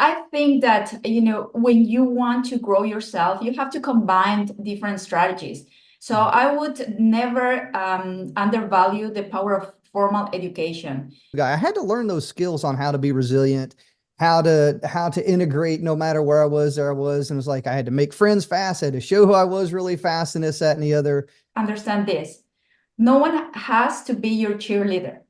I think that, when you want to grow yourself, you have to combine different strategies. So I would never undervalue the power of formal education. I had to learn those skills on how to be resilient, how to integrate no matter where I was, there I was. And it was like I had to make friends fast, I had to show who I was really fast, and this, that, and the other. Understand this. No one has to be your cheerleader.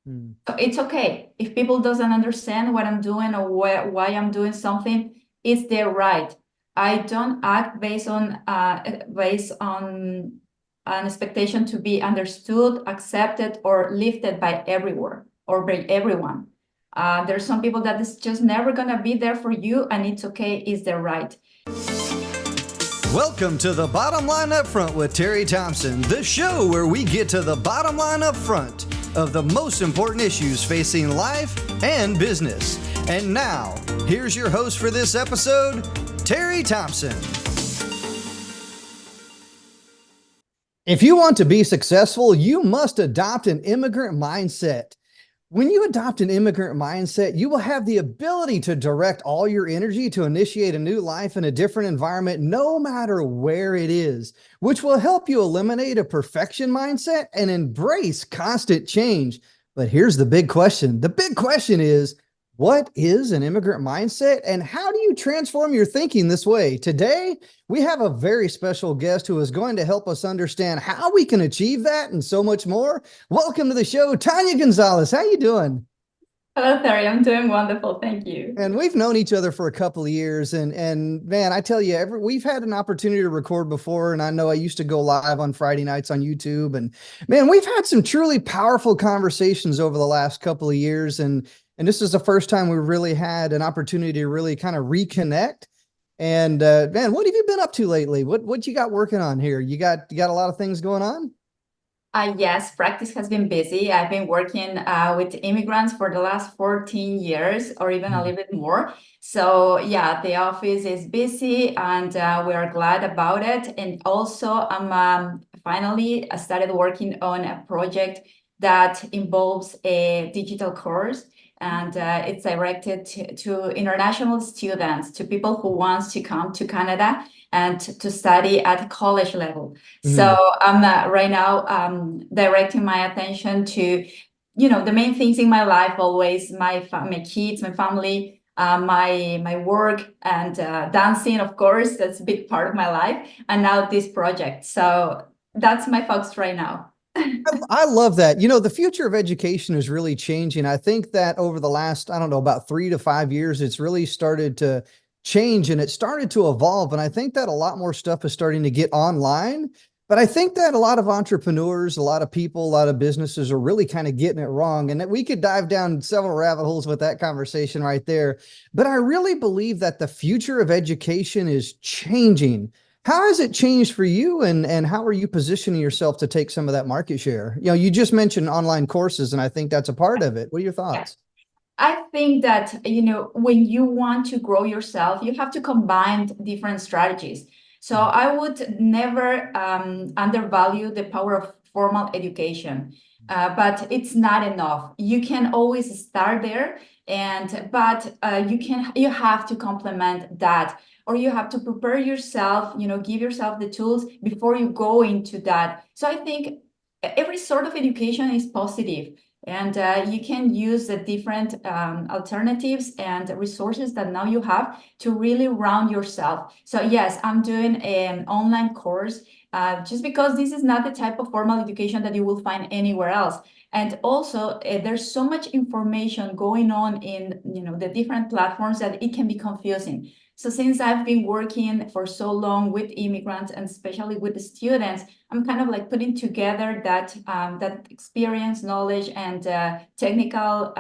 Hmm. So it's okay. If people doesn't understand what I'm doing or why I'm doing something, it's their right. I don't act based on an expectation to be understood, accepted, or lifted by everyone or by everyone. There's some people that is just never gonna be there for you, and it's okay, it's their right. Welcome to the Bottom Line Up Front with Terry Thompson, the show where we get to the bottom line up front of the most important issues facing life and business. And now, here's your host for this episode, Terry Thompson. If you want to be successful, you must adopt an immigrant mindset. When you adopt an immigrant mindset, you will have the ability to direct all your energy to initiate a new life in a different environment, no matter where it is, which will help you eliminate a perfection mindset and embrace constant change. But here's the big question. The big question is, what is an immigrant mindset and how do you transform your thinking this way? Today, we have a very special guest who is going to help us understand how we can achieve that and so much more. Welcome to the show, Tannia Gonzalez. How you doing? Hello, Terry. I'm doing wonderful. Thank you. And we've known each other for a couple of years, and man, I tell you, we've had an opportunity to record before, and I know I used to go live on Friday nights on YouTube, and man, we've had some truly powerful conversations over the last couple of years, and this is the first time we really had an opportunity to really kind of reconnect. And man, what have you been up to lately? What you got working on here? You got a lot of things going on? Yes, practice has been busy. I've been working with immigrants for the last 14 years or even a little bit more. So yeah, the office is busy and we are glad about it. And also I'm finally started working on a project that involves a digital course. And it's directed to international students, to people who wants to come to Canada and to study at college level. So Mhm. I'm right now directing my attention to, the main things in my life always, my kids, my family, my work, and dancing, of course, that's a big part of my life. And now this project. So that's my focus right now. I love that. You know, the future of education is really changing. I think that over the last, I don't know, about 3 to 5 years, it's really started to change and it started to evolve. And I think that a lot more stuff is starting to get online. But I think that a lot of entrepreneurs, a lot of people, a lot of businesses are really kind of getting it wrong. And that we could dive down several rabbit holes with that conversation right there. But I really believe that the future of education is changing. How has it changed for you and how are you positioning yourself to take some of that market share? You know, you just mentioned online courses, and I think that's a part of it. What are your Yeah. thoughts? I think that, when you want to grow yourself, you have to combine different strategies. So I would never undervalue the power of formal education, but it's not enough. You can always start there, but you have to complement that, or you have to prepare yourself. Give yourself the tools before you go into that. So I think every sort of education is positive. And you can use the different alternatives and resources that now you have to really round yourself. So yes, I'm doing an online course just because this is not the type of formal education that you will find anywhere else. And also, there's so much information going on in the different platforms that it can be confusing. So since I've been working for so long with immigrants and especially with the students, I'm kind of like putting together that experience, knowledge, and technical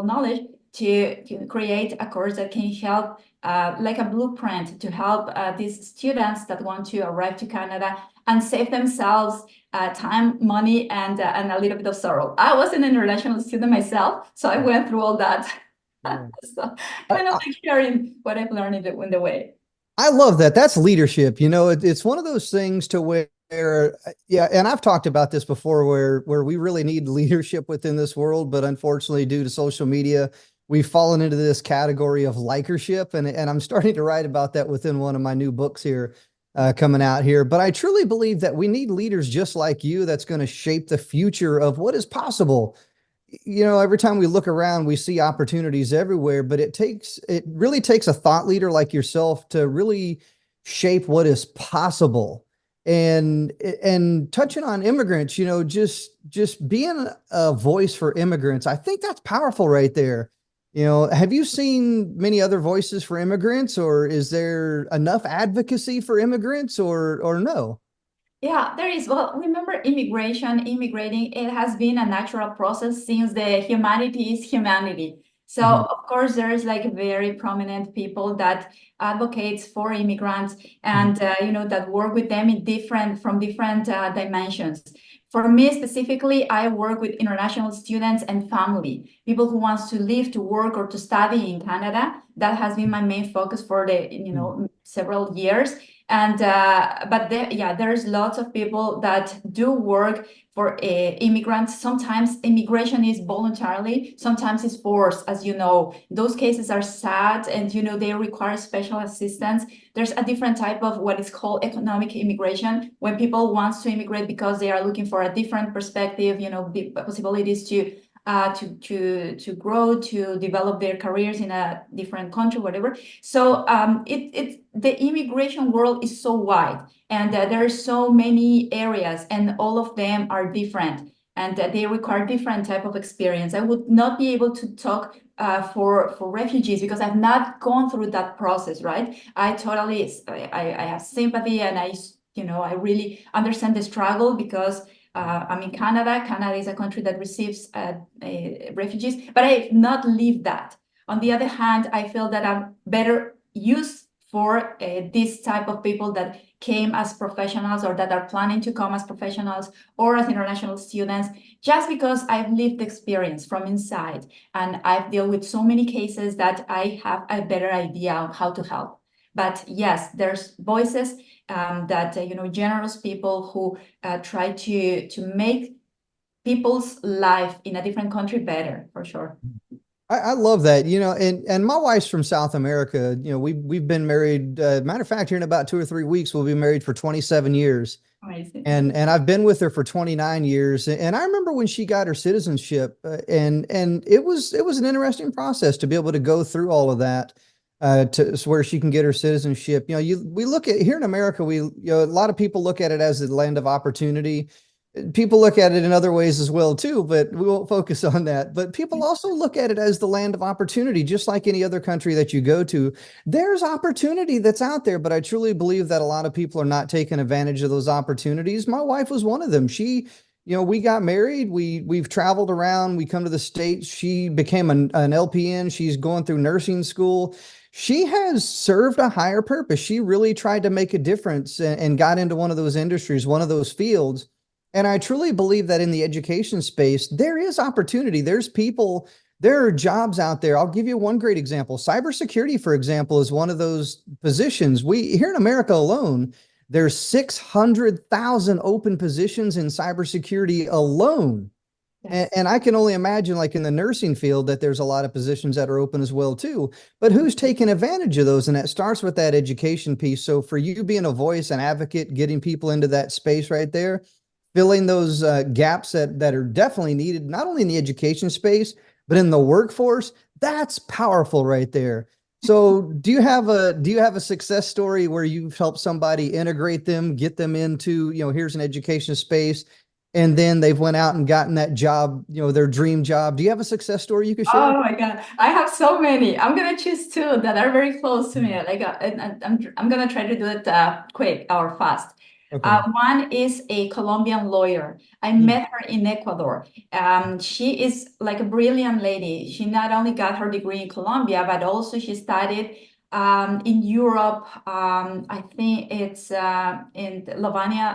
knowledge to create a course that can help, like a blueprint to help these students that want to arrive to Canada and save themselves time, money, and a little bit of sorrow. I was an international student myself, so I went through all that. Yeah. So I, kind of like sharing what I've learned in the way. I love that. That's leadership. You know, it's one of those things to where, yeah, and I've talked about this before, where we really need leadership within this world, but unfortunately, due to social media, we've fallen into this category of likership, and I'm starting to write about that within one of my new books here coming out here. But I truly believe that we need leaders just like you that's going to shape the future of what is possible. You know, every time we look around, we see opportunities everywhere, but it really takes a thought leader like yourself to really shape what is possible. And touching on immigrants, you know, just being a voice for immigrants, I think that's powerful right there. You know, have you seen many other voices for immigrants, or is there enough advocacy for immigrants, or no? Yeah, there is. Well, remember immigrating, it has been a natural process since the humanity is humanity. So, Mhm. of course, there is like very prominent people that advocates for immigrants Mhm. and, that work with them from different dimensions. For me specifically, I work with international students and family, people who wants to live, to work, or to study in Canada. That has been my main focus for the, Mhm. several years. And but there's lots of people that do work for immigrants. Sometimes immigration is voluntarily, sometimes it's forced. As you know, those cases are sad, and they require special assistance. There's a different type of what is called economic immigration, when people want to immigrate because they are looking for a different perspective, the possibilities to grow, to develop their careers in a different country, whatever. So the immigration world is so wide, and there are so many areas, and all of them are different, and they require different type of experience. I would not be able to talk for refugees because I've not gone through that process, right? I have sympathy, and I really understand the struggle because I'm in Canada. Canada is a country that receives refugees, but I have not lived that. On the other hand, I feel that I'm better used for this type of people that came as professionals, or that are planning to come as professionals or as international students, just because I've lived experience from inside, and I've dealt with so many cases that I have a better idea on how to help. But yes, there's voices that generous people who try to make people's life in a different country better, for sure. I love that, you know, and my wife's from South America. You know, we've been married. Matter of fact, here in about 2 or 3 weeks, we'll be married for 27 years. Amazing. And I've been with her for 29 years. And I remember when she got her citizenship, and it was an interesting process to be able to go through all of that, to where she can get her citizenship. You know, we look at here in America, a lot of people look at it as the land of opportunity. People look at it in other ways as well too, but we won't focus on that. But people also look at it as the land of opportunity, just like any other country that you go to. There's opportunity that's out there, but I truly believe that a lot of people are not taking advantage of those opportunities. My wife was one of them. We got married, we've traveled around, we come to the States. She became an LPN. She's going through nursing school. She has served a higher purpose. She really tried to make a difference, and got into one of those industries, one of those fields. And I truly believe that in the education space, there is opportunity. There are jobs out there. I'll give you one great example. Cybersecurity, for example, is one of those positions. We here in America alone, there's 600,000 open positions in cybersecurity alone. And, Yes. and I can only imagine, like in the nursing field, that there's a lot of positions that are open as well too. But who's taking advantage of those? And that starts with that education piece. So for you being a voice and advocate, getting people into that space right there, filling those gaps that are definitely needed, not only in the education space, but in the workforce, that's powerful right there. So do you have a success story where you've helped somebody integrate them, get them into, here's an education space, and then they've went out and gotten that job, their dream job? Do you have a success story you could share? Oh my God, I have so many. I'm gonna choose two that are very close to me. Mhm. Like, I'm gonna try to do it quick or fast. Okay. One is a Colombian lawyer. I Mm. met her in Ecuador. She is like a brilliant lady. She not only got her degree in Colombia, but also she studied in Europe. I think it's in Lovania.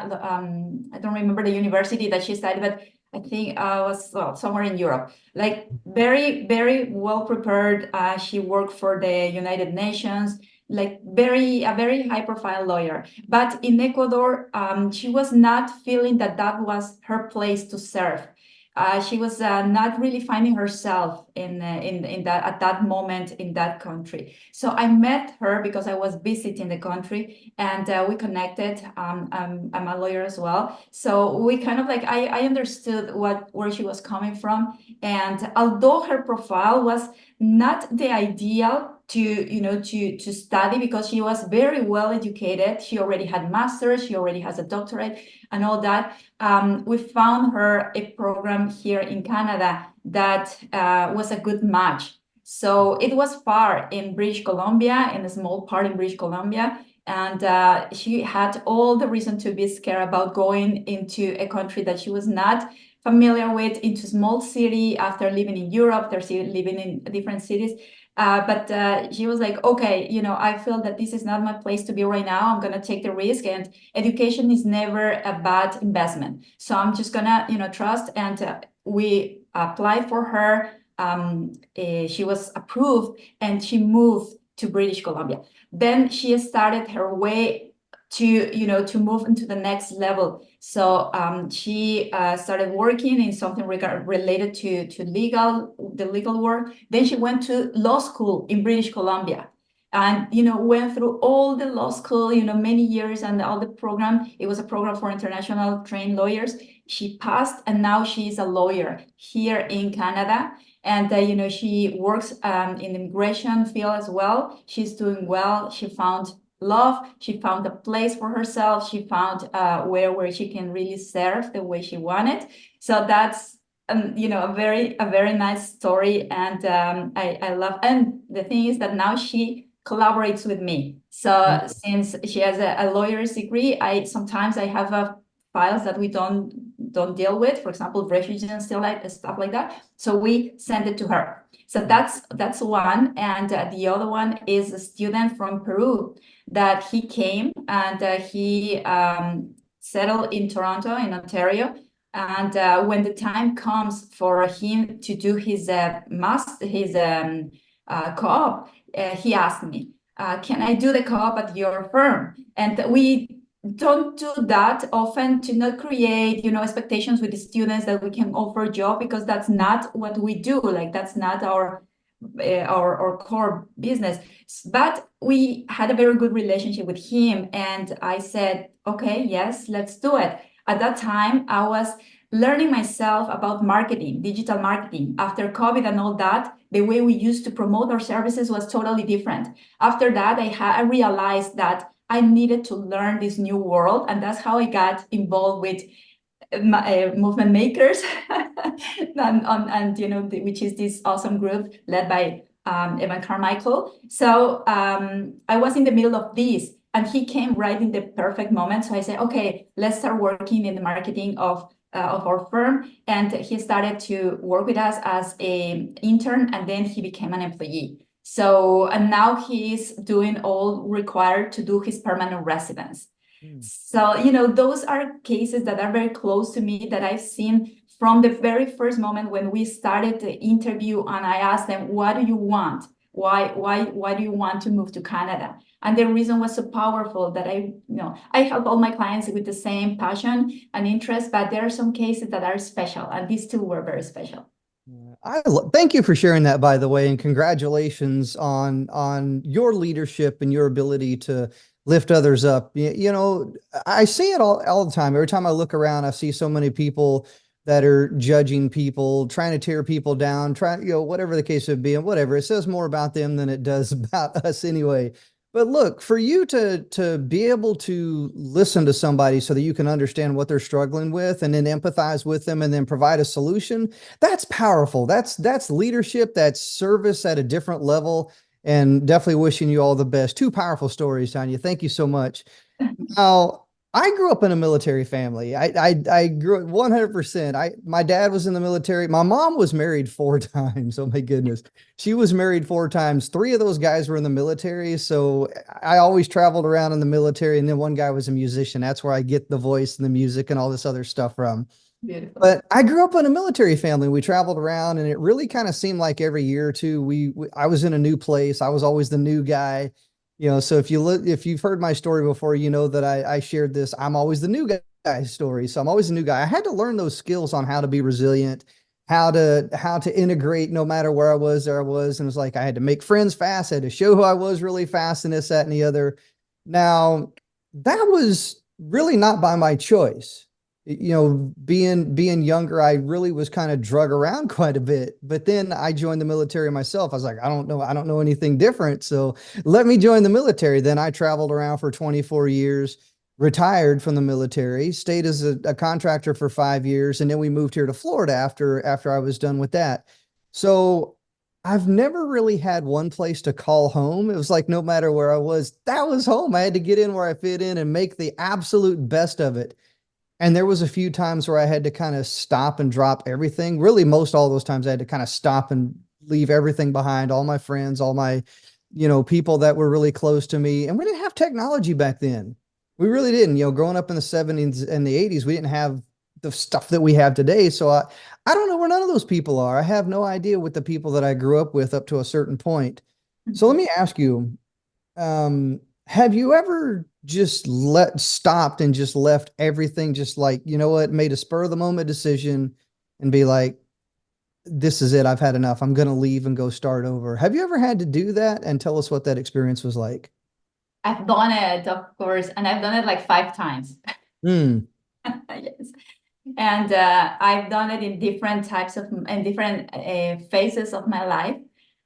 I don't remember the university that she studied, but I think was well somewhere in Europe. Like very, very well prepared. She worked for the United Nations. Like a very high profile lawyer. But in Ecuador, she was not feeling that that was her place to serve. She was not really finding herself in that at that moment in that country. So I met her because I was visiting the country, and we connected. I'm a lawyer as well, so we kind of like I understood where she was coming from, and although her profile was not the ideal to study, because she was very well educated. She already had master's, she already has a doctorate and all that. We found her a program here in Canada that was a good match. So it was far in British Columbia, in a small part in British Columbia. And she had all the reason to be scared about going into a country that she was not familiar with, into small city after living in Europe. They're still living in different cities. But she was like, okay, I feel that this is not my place to be right now. I'm going to take the risk, and education is never a bad investment. So I'm just going to, trust. And we applied for her. She was approved, and she moved to British Columbia. Then she started her way to move into the next level. So she started working in something related to the legal work. Then she went to law school in British Columbia, and went through all the law school, many years, and all the program. It was a program for international trained lawyers. She passed, and now she's a lawyer here in Canada. And she works in the immigration field as well. She's doing well. She found love. She found a place for herself. She found where she can really serve the way she wanted. So that's a very nice story, and I love. And the thing is that now she collaborates with me. So since she has a lawyer's degree, sometimes I have files that we don't deal with, for example, refugees and stuff like that. So we send it to her. So that's one. And the other one is a student from Peru that he came, and he settled in Toronto, in Ontario. And when the time comes for him to do his co-op, he asked me, can I do the co-op at your firm? And we don't do that often, to not create expectations with the students that we can offer a job, because that's not what we do. Like, that's not our core business. But we had a very good relationship with him, and I said, okay, yes, let's do it. At that time, I was learning myself about marketing, digital marketing. After COVID and all that, the way we used to promote our services was totally different. After that, I realized that I needed to learn this new world, and that's how I got involved with movement makers, and which is this awesome group led by Evan Carmichael. So I was in the middle of this, and he came right in the perfect moment. So I said, okay, let's start working in the marketing of our firm. And he started to work with us as an intern, and then he became an employee. So, and now he's doing all required to do his permanent residence. So, those are cases that are very close to me, that I've seen from the very first moment when we started the interview, and I asked them, what do you want? Why do you want to move to Canada? And the reason was so powerful that I help all my clients with the same passion and interest, but there are some cases that are special, and these two were very special. Thank you for sharing that, by the way, and congratulations on your leadership and your ability to lift others up. I see it all the time. Every time I look around, I see so many people that are judging people, trying to tear people down, whatever the case would be, and whatever. It says more about them than it does about us anyway. But look, for you to be able to listen to somebody so that you can understand what they're struggling with, and then empathize with them, and then provide a solution, that's powerful. That's leadership, that's service at a different level, and definitely wishing you all the best. Two powerful stories, Tannia. Thank you so much. Now, I grew up in a military family. I grew up 100%. My dad was in the military. My mom was married 4 times. Oh my goodness. She was married 4 times. 3 of those guys were in the military. So I always traveled around in the military. And then one guy was a musician. That's where I get the voice and the music and all this other stuff from. Beautiful. But I grew up in a military family. We traveled around, and it really kind of seemed like every year or two, I was in a new place. I was always the new guy. So if you've heard my story before, you know that I shared this. I'm always the new guy guy story. So I'm always a new guy. I had to learn those skills on how to be resilient, how to integrate no matter where I was, there I was. And it was like I had to make friends fast, I had to show who I was really fast and this, that, and the other. Now, that was really not by my choice. Being younger, I really was kind of drug around quite a bit. But then I joined the military myself. I was like, I don't know anything different. So let me join the military. Then I traveled around for 24 years, retired from the military, stayed as a contractor for 5 years, and then we moved here to Florida after I was done with that. So I've never really had one place to call home. It was like no matter where I was, that was home. I had to get in where I fit in and make the absolute best of it. And there was a few times where I had to kind of stop and drop everything. Really, most all those times I had to kind of stop and leave everything behind, all my friends, all my, people that were really close to me. And we didn't have technology back then. We really didn't. Growing up in the 70s and the 80s, we didn't have the stuff that we have today. So I don't know where none of those people are. I have no idea what the people that I grew up with up to a certain point. So let me ask you, have you ever just stopped and just left everything, just like, you know what, made a spur of the moment decision and be like, this is it, I've had enough, I'm going to leave and go start over? Have you ever had to do that? And tell us what that experience was like. I've done it, of course, and I've done it like 5 times. Mm, Yes. And I've done it in different in different phases of my life.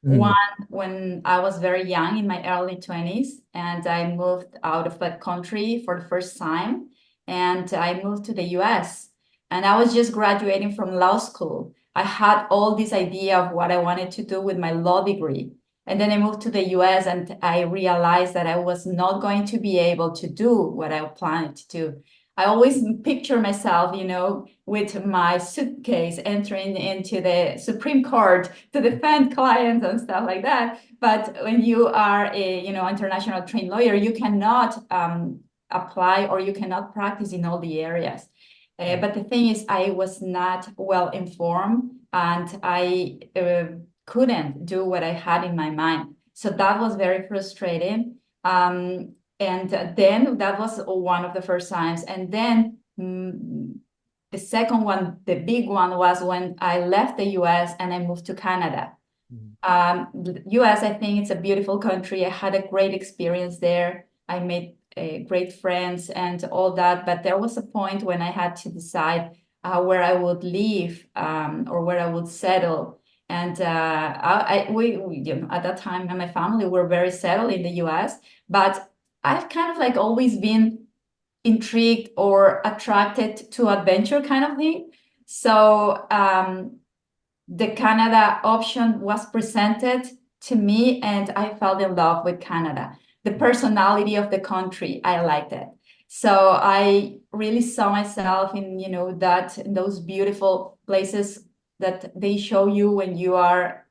One, mm, when I was very young in my early 20s, and I moved out of the country for the first time, and I moved to the US. And I was just graduating from law school. I had all this idea of what I wanted to do with my law degree. And then I moved to the US and I realized that I was not going to be able to do what I planned to do. I always picture myself, with my suitcase entering into the Supreme Court to defend clients and stuff like that. But when you are a, international trained lawyer, you cannot apply or you cannot practice in all the areas. But the thing is, I was not well informed and I couldn't do what I had in my mind. So that was very frustrating. And then that was one of the first times. And then the second one, the big one, was when I left the US and I moved to Canada. The US, I think it's a beautiful country. I had a great experience there. I made great friends and all that. But there was a point when I had to decide where I would live or where I would settle. And we at that time, and my family were very settled in the US. But I've kind of like always been intrigued or attracted to adventure kind of thing. So the Canada option was presented to me and I fell in love with Canada. The personality of the country, I liked it. So I really saw myself in, in those beautiful places that they show you when you are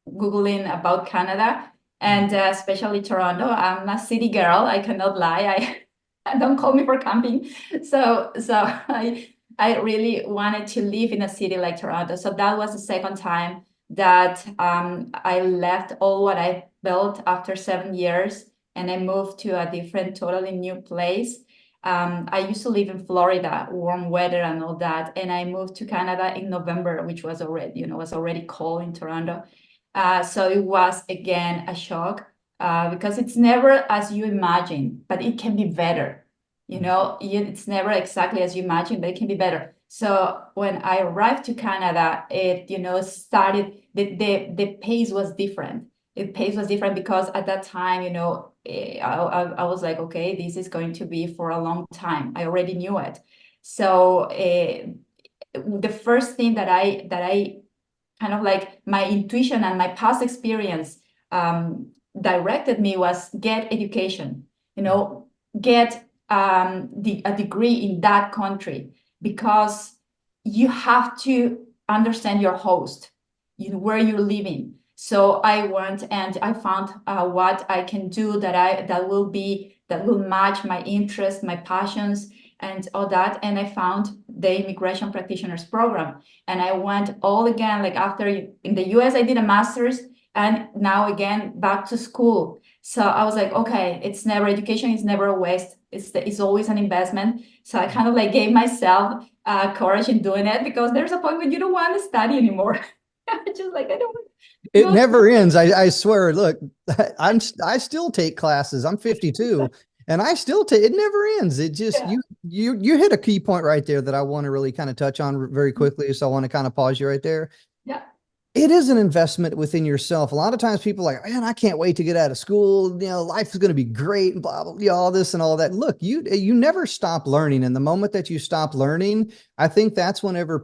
Googling about Canada, and especially Toronto. I'm a city girl. I cannot lie. I don't call me for camping. So I really wanted to live in a city like Toronto. So that was the second time that I left all what I built after 7 years, and I moved to a different, totally new place. I used to live in Florida, warm weather and all that, and I moved to Canada in November, which was already cold in Toronto. So it was again a shock because it's never as you imagine, but it can be better. It's never exactly as you imagine, but it can be better. So when I arrived to Canada, it started the pace was different. The pace was different because at that time, I was like, okay, this is going to be for a long time. I already knew it. So the first thing that I kind of like my intuition and my past experience directed me was get education, get a degree in that country, because you have to understand your host, where you're living. So I went and I found what I can do that will match my interests, my passions, and all that. And I found the immigration practitioners program. And I went all again, like after in the US, I did a master's And now again, back to school. So I was like, okay, education is never a waste. It's always an investment. So I kind of like gave myself courage in doing it, because there's a point when you don't want to study anymore. Just like, I don't want to It go. never ends. I swear. Look, I still take classes. I'm 52 and I still take, it never ends. It just, Yeah. you hit a key point right there that I want to really kind of touch on very quickly. So I want to kind of pause you right there. Yeah. It is an investment within yourself. A lot of times people are like, man, I can't wait to get out of school. Life is going to be great and blah, blah, blah, all this and all that. Look, you never stop learning. And the moment that you stop learning, I think that's whenever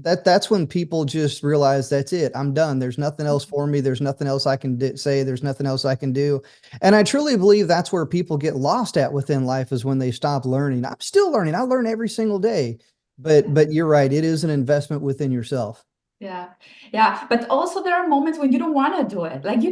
that's when people just realize that's it. I'm done. There's nothing else for me. There's nothing else I can say. There's nothing else I can do. And I truly believe that's where people get lost at within life, is when they stop learning. I'm still learning. I learn every single day, but you're right. It is an investment within yourself. Yeah, yeah, but also there are moments when you don't want to do it. Like Hmm.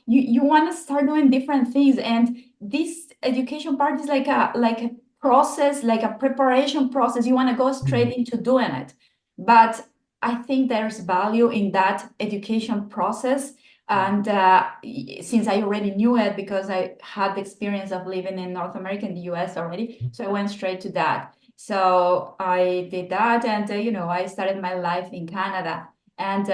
you want to start doing different things, and this education part is like a process, like a preparation process. You want to go straight into doing it, but I think there's value in that education process. And since I already knew it, because I had the experience of living in North America, in the US already, so I went straight to that. So I did that, and I started my life in Canada. And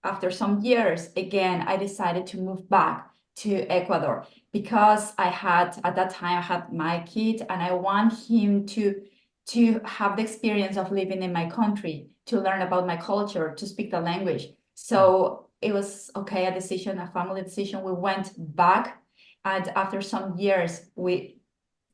after some years, again, I decided to move back to Ecuador, because at that time I had my kid, and I want him to have the experience of living in my country, to learn about my culture, to speak the language. So it was okay, a family decision. We went back, and after some years,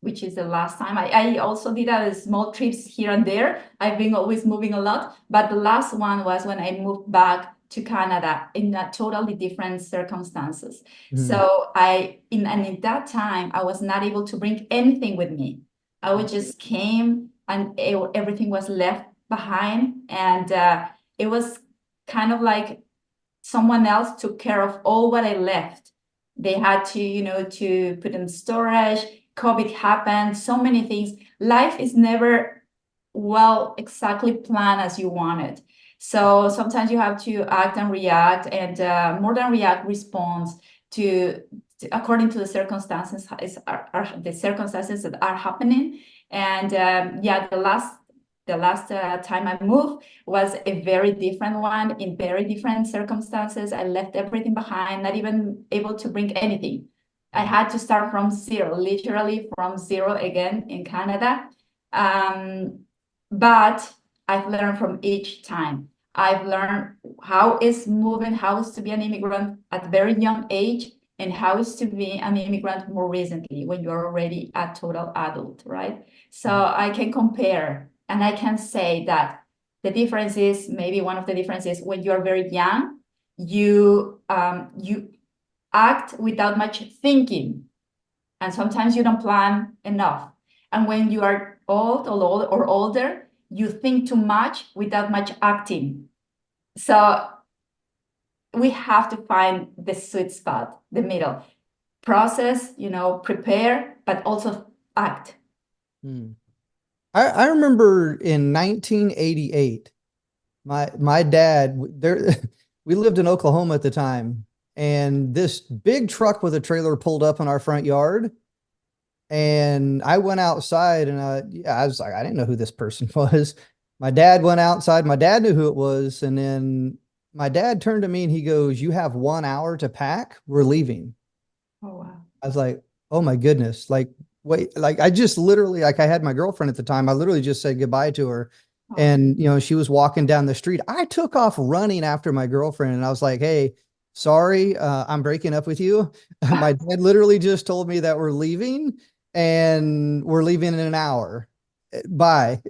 which is the last time. I also did a small trips here and there. I've been always moving a lot, but the last one was when I moved back to Canada in a totally different circumstances. Mm. So and in that time, I was not able to bring anything with me. I would just came, and everything was left behind, and it was kind of like someone else took care of all what I left. They had to, to put in storage. COVID happened, so many things. Life is never well exactly planned as you want it. So sometimes you have to act and react, and more than react, response according to the circumstances are the circumstances that are happening. And yeah, the last time I moved was a very different one, in very different circumstances. I left everything behind, not even able to bring anything. I had to start from zero, literally from zero again in Canada. But I've learned from each time. I've learned how is moving, how is to be an immigrant at a very young age, and how is to be an immigrant more recently, when you're already a total adult, right? So I can compare, and I can say that the difference is, maybe one of the differences, when you're very young, you act without much thinking, and sometimes you don't plan enough. And when you are or older, you think too much without much acting. So we have to find the sweet spot, the middle. Process, prepare, but also act. Mm. I remember in 1988, my dad there we lived in Oklahoma at the time, and this big truck with a trailer pulled up in our front yard, and I went outside, and yeah, I was like, I didn't know who this person was. My dad went outside. My dad knew who it was, and then my dad turned to me and he goes, "You have 1 hour to pack. We're leaving." Oh, wow. I was like, oh my goodness. Like, wait, like I just literally, like I had my girlfriend at the time. I literally just said goodbye to her. Oh, And, she was walking down the street. I took off running after my girlfriend and I was like, hey, sorry, I'm breaking up with you. My dad literally just told me that we're leaving and we're leaving in an hour. Bye.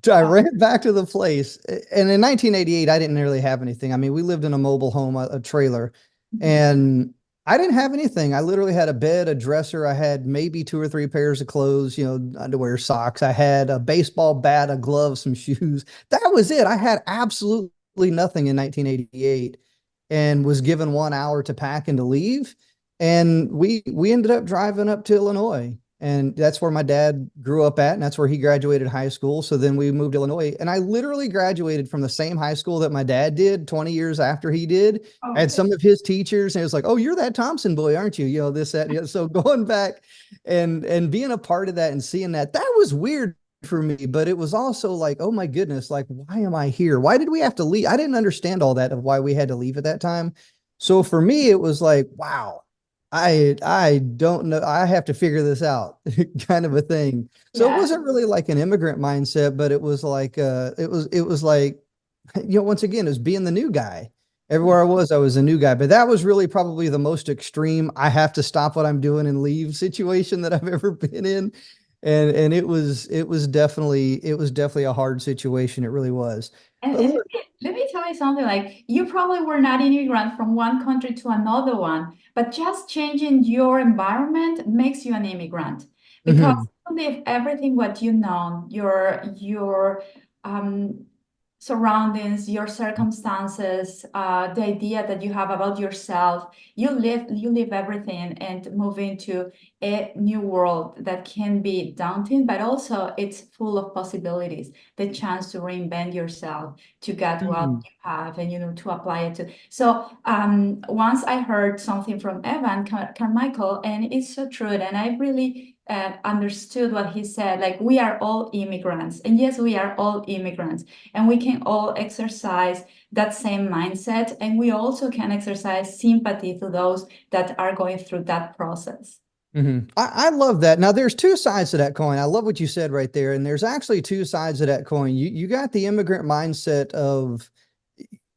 So I wow. ran back to the place. And in 1988, I didn't really have anything. I mean, we lived in a mobile home, a trailer, Mhm. and I didn't have anything. I literally had a bed, a dresser. I had maybe two or three pairs of clothes, underwear, socks. I had a baseball bat, a glove, some shoes. That was it. I had absolutely nothing in 1988 and was given 1 hour to pack and to leave. And we ended up driving up to Illinois. And that's where my dad grew up at, and that's where he graduated high school. So then we moved to Illinois, and I literally graduated from the same high school that my dad did 20 years after he did. I had Okay. some of his teachers, and it was like, "Oh, you're that Thompson boy, aren't you?" You know, this, that, you know. So going back and being a part of that and seeing that, that was weird for me, but it was also like, oh my goodness, like, why am I here? Why did we have to leave? I didn't understand all that of why we had to leave at that time. So for me, it was like, wow, I don't know. I have to figure this out, kind of a thing. So it Yeah. wasn't really like an immigrant mindset, but it was like it was like, you know, once again, it was being the new guy. Yeah. Everywhere I was a new guy. But that was really probably the most extreme I have to stop what I'm doing and leave situation that I've ever been in. And it was definitely a hard situation. It really was. But And look, let me tell you something, like you probably were not an immigrant from one country to another one, but just changing your environment makes you an immigrant because mhm, you live everything what you know, your um surroundings, your circumstances, the idea that you have about yourself. You live everything and move into a new world that can be daunting, but also it's full of possibilities. The chance to reinvent yourself, to get what mhm, you have, and to apply it to. So once I heard something from Evan Carmichael, and it's so true, and I really understood what he said. Like, we are all immigrants, and yes, we are all immigrants, and we can all exercise that same mindset, and we also can exercise sympathy to those that are going through that process. I love that. Now, there's two sides to that coin. I love what you said right there. And there's actually two sides of that coin. You got the immigrant mindset of,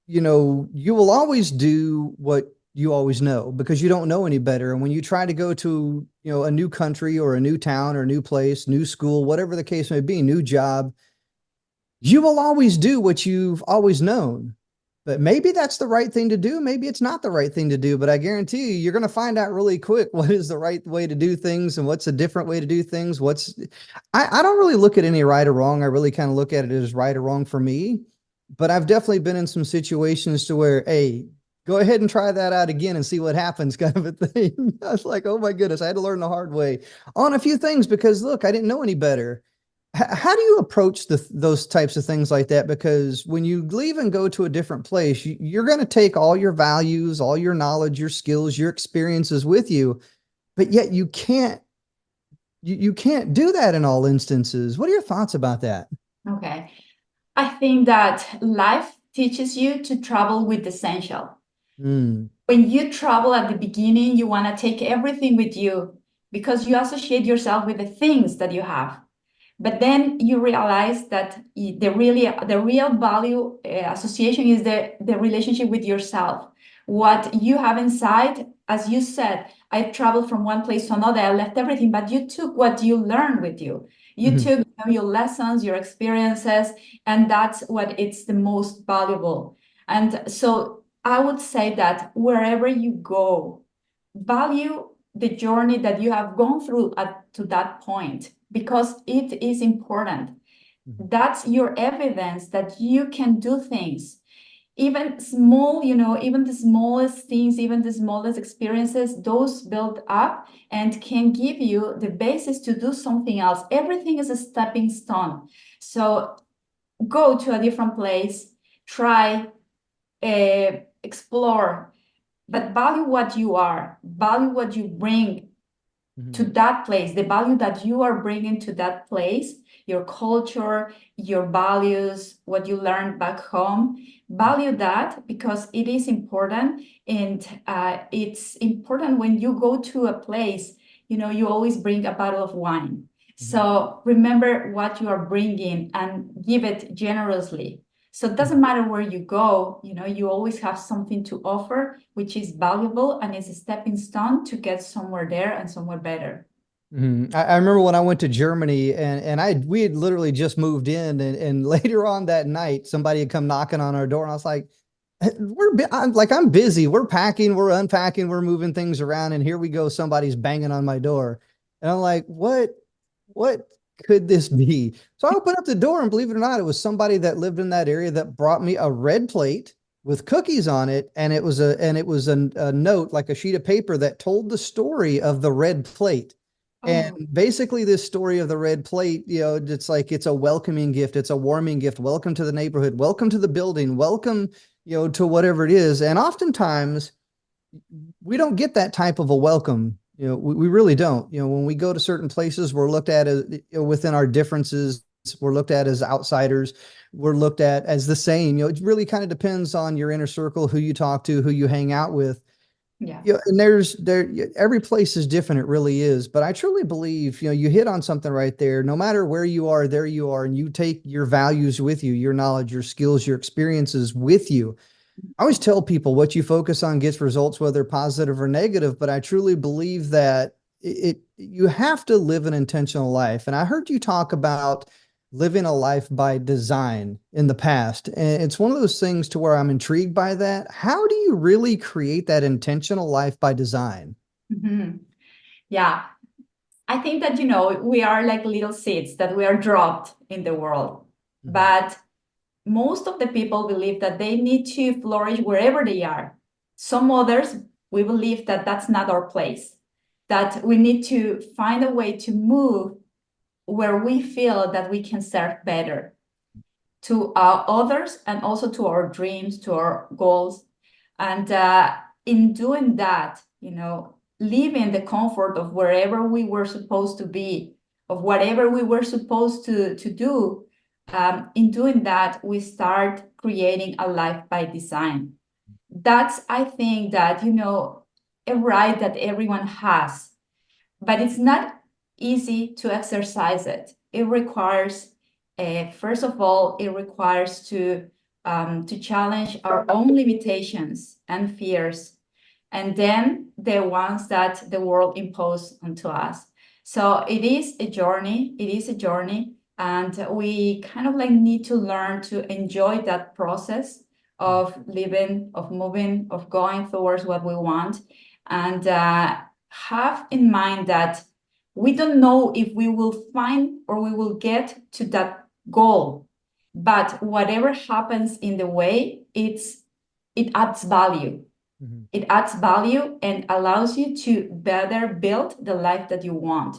you know, you will always do what you always know because you don't know any better. And when you try to go to, you know, a new country or a new town or a new place, new school, whatever the case may be, new job, you will always do what you've always known. But maybe that's the right thing to do. Maybe it's not the right thing to do. But I guarantee you're going to find out really quick what is the right way to do things and what's a different way to do things. I don't really look at any right or wrong. I really kind of look at it as right or wrong for me. But I've definitely been in some situations to where, hey, go ahead and try that out again and see what happens, kind of a thing. I was like, oh my goodness, I had to learn the hard way on a few things because look, I didn't know any better. How do you approach those types of things like that? Because when you leave and go to a different place, you're going to take all your values, all your knowledge, your skills, your experiences with you, but yet you can't do that in all instances. What are your thoughts about that? Okay. I think that life teaches you to travel with essential. Mm, When you travel at the beginning, you want to take everything with you because you associate yourself with the things that you have. But then you realize that the real value association is the relationship with yourself. What you have inside, as you said, I traveled from one place to another. I left everything, but you took what you learned with you. You mhm, took your lessons, your experiences, and that's what it's the most valuable. And so I would say that wherever you go, value the journey that you have gone through to that point because it is important. mhm, That's your evidence that you can do things. Even small, even the smallest things, even the smallest experiences, those build up and can give you the basis to do something else. Everything is a stepping stone. So go to a different place, try, explore, but value what you are, value what you bring to mhm, that place, the value that you are bringing to that place, your culture, your values, what you learned back home. Value that because it is important. And it's important when you go to a place, you always bring a bottle of wine. mhm, So remember what you are bringing and give it generously. So it doesn't mhm. matter where you go, you always have something to offer, which is valuable and is a stepping stone to get somewhere there and somewhere better. I remember when I went to Germany and we had literally just moved in and later on that night somebody had come knocking on our door and I was like, I'm busy. We're packing, we're unpacking, we're moving things around, and here we go. Somebody's banging on my door, and I'm like, what could this be? So I opened up the door, and believe it or not, it was somebody that lived in that area that brought me a red plate with cookies on it, and it was a note like a sheet of paper that told the story of the red plate. And Oh, basically, this story of the red plate, it's like it's a welcoming gift, it's a warming gift. Welcome to the neighborhood, welcome to the building, welcome, to whatever it is. And oftentimes, we don't get that type of a welcome. We really don't. When we go to certain places, we're looked at as within our differences. We're looked at as outsiders. We're looked at as the same. It really kind of depends on your inner circle, who you talk to, who you hang out with. yeah. And every place is different. It really is. But I truly believe, you hit on something right there. No matter where you are, there you are, and you take your values with you, your knowledge, your skills, your experiences with you. I always tell people what you focus on gets results, whether positive or negative. But I truly believe that you have to live an intentional life. And I heard you talk about living a life by design in the past. And it's one of those things to where I'm intrigued by that. How do you really create that intentional life by design? Mhm. Yeah. I think that, we are like little seeds that we are dropped in the world. Mhm. But most of the people believe that they need to flourish wherever they are. Some others, we believe that that's not our place, that we need to find a way to move where we feel that we can serve better to others and also to our dreams, to our goals. And in doing that, living the comfort of wherever we were supposed to be, of whatever we were supposed to do, in doing that, we start creating a life by design. That's, I think, that, a right that everyone has, but it's not easy to exercise it. It requires, first of all, it requires to challenge our own limitations and fears, and then the ones that the world imposed onto us. So it is a journey. It is a journey, and we kind of like need to learn to enjoy that process of living, of moving, of going towards what we want, and have in mind that we don't know if we will find or we will get to that goal, but whatever happens in the way, it adds value. Mhm. It adds value and allows you to better build the life that you want.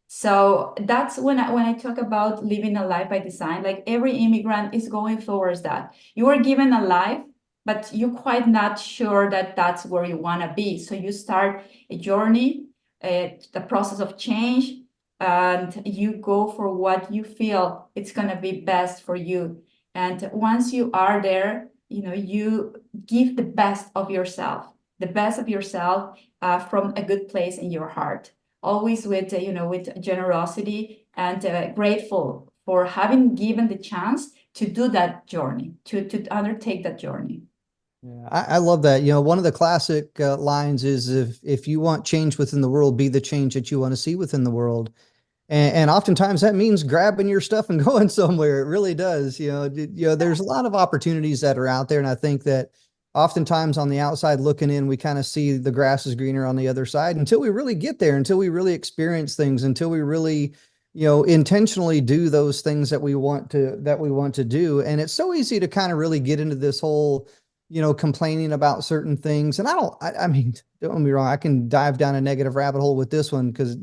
So that's when I talk about living a life by design, like every immigrant is going towards that. You are given a life, but you're quite not sure that that's where you want to be. So you start a journey, the process of change, and you go for what you feel it's going to be best for you. And once you are there, you give the best of yourself from a good place in your heart, always with with generosity and grateful for having given the chance to do that journey, to undertake that journey. Yeah, I love that. One of the classic lines is if you want change within the world, be the change that you want to see within the world. And oftentimes that means grabbing your stuff and going somewhere. It really does. There's a lot of opportunities that are out there. And I think that oftentimes on the outside looking in, we kind of see the grass is greener on the other side until we really get there, until we really experience things, until we really, intentionally do those things that we want to do. And it's so easy to kind of really get into this whole, complaining about certain things. And I mean, don't get me wrong, I can dive down a negative rabbit hole with this one because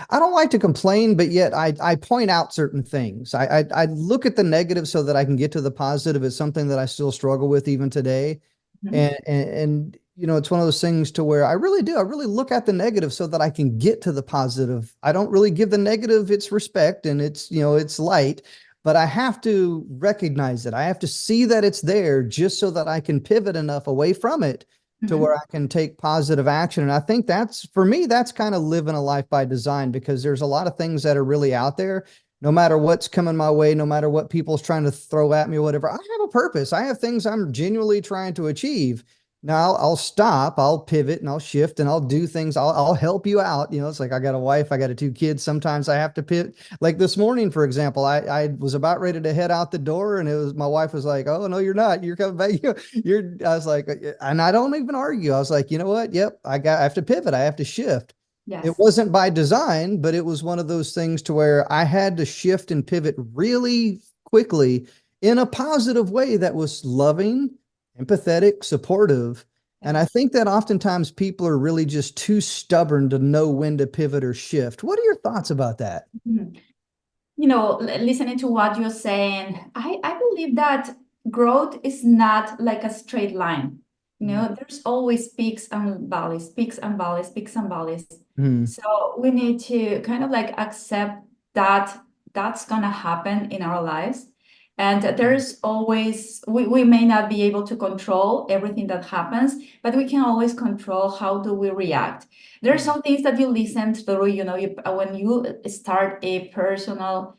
I don't like to complain, but yet I point out certain things. I look at the negative so that I can get to the positive. It's something that I still struggle with even today. Mhm. And it's one of those things to where I really do. I really look at the negative so that I can get to the positive. I don't really give the negative its respect and it's light, but I have to recognize it. I have to see that it's there just so that I can pivot enough away from it to where Mhm. I can take positive action. And I think that's, for me, that's kind of living a life by design, because there's a lot of things that are really out there. No matter what's coming my way, no matter what people's trying to throw at me or whatever, I have a purpose. I have things I'm genuinely trying to achieve. Now I'll stop, I'll pivot and I'll shift and I'll do things. I'll help you out. It's like I got a wife, I got two kids. Sometimes I have to pivot. Like this morning, for example, I was about ready to head out the door, and my wife was like, "Oh no, you're not. You're coming back." I was like, and I don't even argue. I was like, you know what? Yep, I have to pivot. I have to shift. It Yes. wasn't by design, but it was one of those things to where I had to shift and pivot really quickly in a positive way that was loving, empathetic, supportive. And I think that oftentimes people are really just too stubborn to know when to pivot or shift. What are your thoughts about that? Mhm. Listening to what you're saying, I believe that growth is not like a straight line. There's always peaks and valleys, peaks and valleys, peaks and valleys. Mm-hmm. So we need to kind of like accept that that's gonna happen in our lives. And there's always, we may not be able to control everything that happens, but we can always control how do we react. There are some things that you listen through, when you start a personal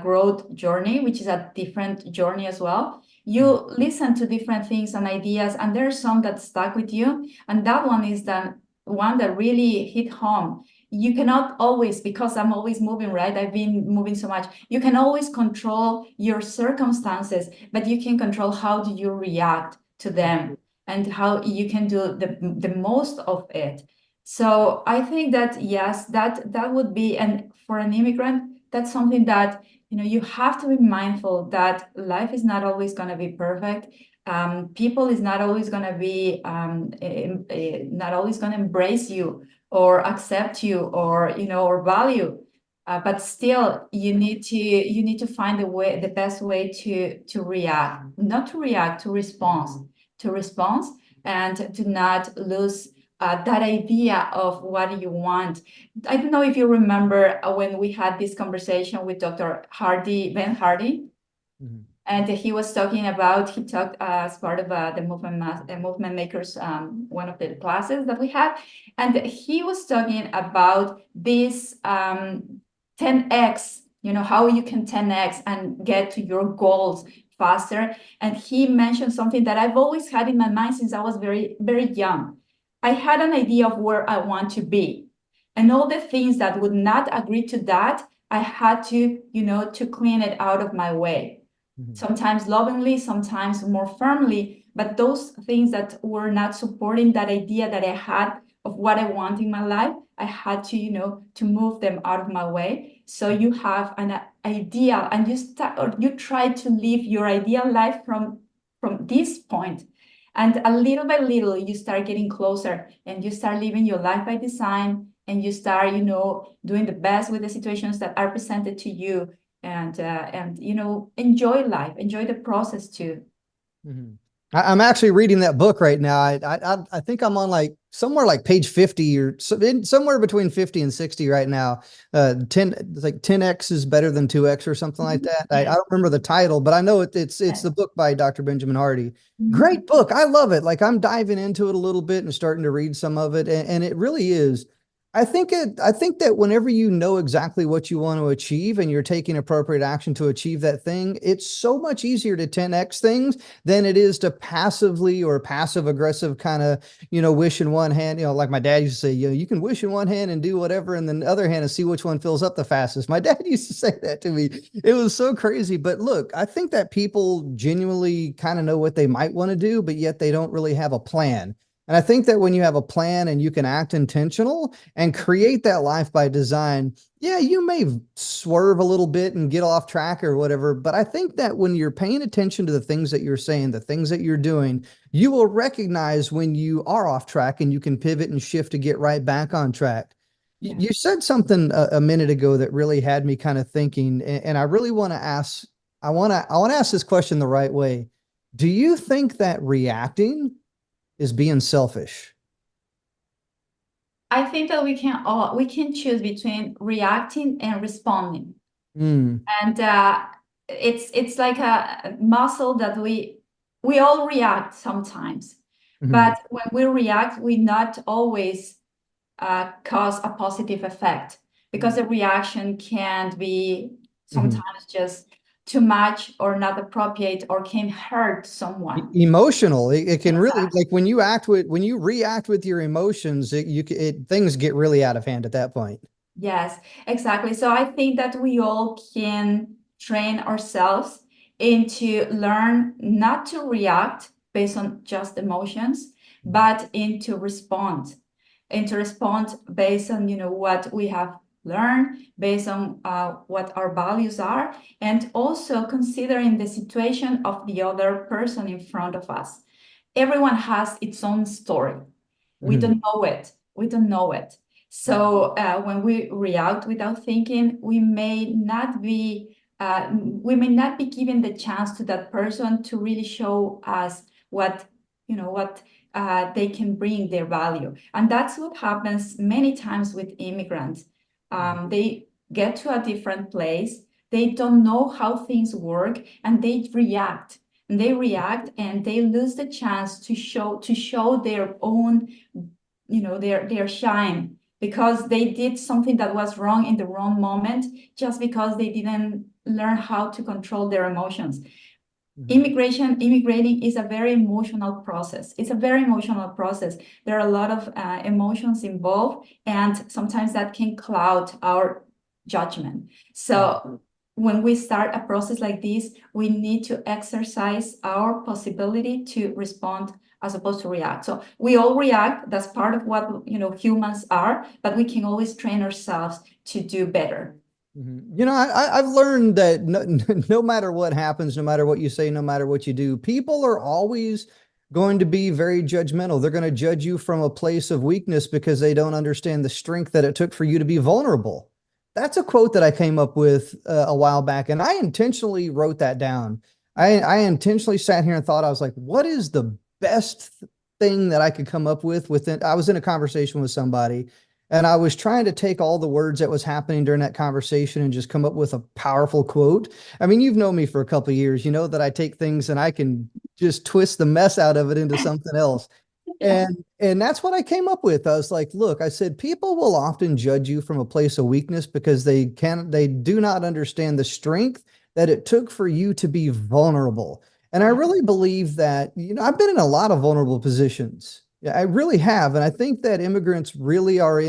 growth journey, which is a different journey as well. You listen to different things and ideas, and there's some that stuck with you. And that one is the one that really hit home. You cannot always, because I'm always moving, right? I've been moving so much. You can always control your circumstances, but you can control how do you react to them and how you can do the most of it. So I think that yes, that would be, and for an immigrant, that's something that you have to be mindful that life is not always going to be perfect. People is not always going to be not always going to embrace you or accept you or or value. But still, you need to find the best way to react, not to react, to respond, and to not lose that idea of what you want. I don't know if you remember when we had this conversation with Dr. Ben Hardy, Mm-hmm. and he was talking about, he talked as part of the movement makers, one of the classes that we had, and he was talking about this 10x, how you can 10x and get to your goals faster. And he mentioned something that I've always had in my mind since I was very, very young. I had an idea of where I want to be, and all the things that would not agree to that, I had to, to clean it out of my way, sometimes lovingly, sometimes more firmly. But those things that were not supporting that idea that I had of what I want in my life, I had to, to move them out of my way. So you have an idea, and you start, or you try to live your ideal life from this point. And a little by little, you start getting closer, and you start living your life by design, and you start, doing the best with the situations that are presented to you, and enjoy life, enjoy the process too. Mm-hmm. I'm actually reading that book right now. I think I'm on like somewhere like page 50 or somewhere between 50 and 60 right now. 10, it's like 10x is better than 2x or something like that. I Yeah. don't remember the title, but I know it's the book by Dr. Benjamin Hardy. Mhm. Great book. I love it. Like I'm diving into it a little bit and starting to read some of it, and it really is. I think that whenever you know exactly what you want to achieve and you're taking appropriate action to achieve that thing, it's so much easier to 10x things than it is to passively or passive aggressive kind of, wish in one hand, like my dad used to say, you can wish in one hand and do whatever, and then the other hand and see which one fills up the fastest. My dad used to say that to me. It was so crazy. But look, I think that people genuinely kind of know what they might want to do, but yet they don't really have a plan. And I think that when you have a plan and you can act intentional and create that life by design, yeah, you may swerve a little bit and get off track or whatever. But I think that when you're paying attention to the things that you're saying, the things that you're doing, you will recognize when you are off track and you can pivot and shift to get right back on track. Yeah. You said something a minute ago that really had me kind of thinking, and I really want to ask, I want to ask this question the right way. Do you think that reacting is being selfish? I think that we can choose between reacting and responding. Mm, And it's like a muscle that we all react sometimes. mhm, But when we react, we not always cause a positive effect, because the reaction can be mhm. sometimes just too much or not appropriate, or can hurt someone. Emotional. It can really, Exactly. like when you react with your emotions, things get really out of hand at that point. Yes, exactly. So I think that we all can train ourselves into learn not to react based on just emotions, but into respond based on what we have learned, based on what our values are, and also considering the situation of the other person in front of us. everyone has its own story. We don't know it. We don't know it. So when we react without thinking, we may not be given the chance to that person to really show us what they can bring their value. And that's what happens many times with immigrants. They get to a different place. They don't know how things work, and they react. And they lose the chance to show their own, their shine, because they did something that was wrong in the wrong moment, just because they didn't learn how to control their emotions. Immigrating is a very emotional process. It's a very emotional process. There are a lot of emotions involved, and sometimes that can cloud our judgment. So when we start a process like this, we need to exercise our possibility to respond as opposed to react. So we all react. That's part of what humans are, but we can always train ourselves to do better. I've learned that no matter what happens, no matter what you say, no matter what you do, people are always going to be very judgmental. They're going to judge you from a place of weakness because they don't understand the strength that it took for you to be vulnerable. That's a quote that I came up with a while back, and I intentionally wrote that down. I intentionally sat here and thought, I was like, what is the best thing that I could come up with within? I was in a conversation with somebody, and I was trying to take all the words that was happening during that conversation and just come up with a powerful quote. I mean, you've known me for a couple of years. You know that I take things and I can just twist the mess out of it into something else. And that's what I came up with. I was like, look, I said, people will often judge you from a place of weakness because they do not understand the strength that it took for you to be vulnerable. And I really believe that, I've been in a lot of vulnerable positions. Yeah, I really have. And I think that immigrants really are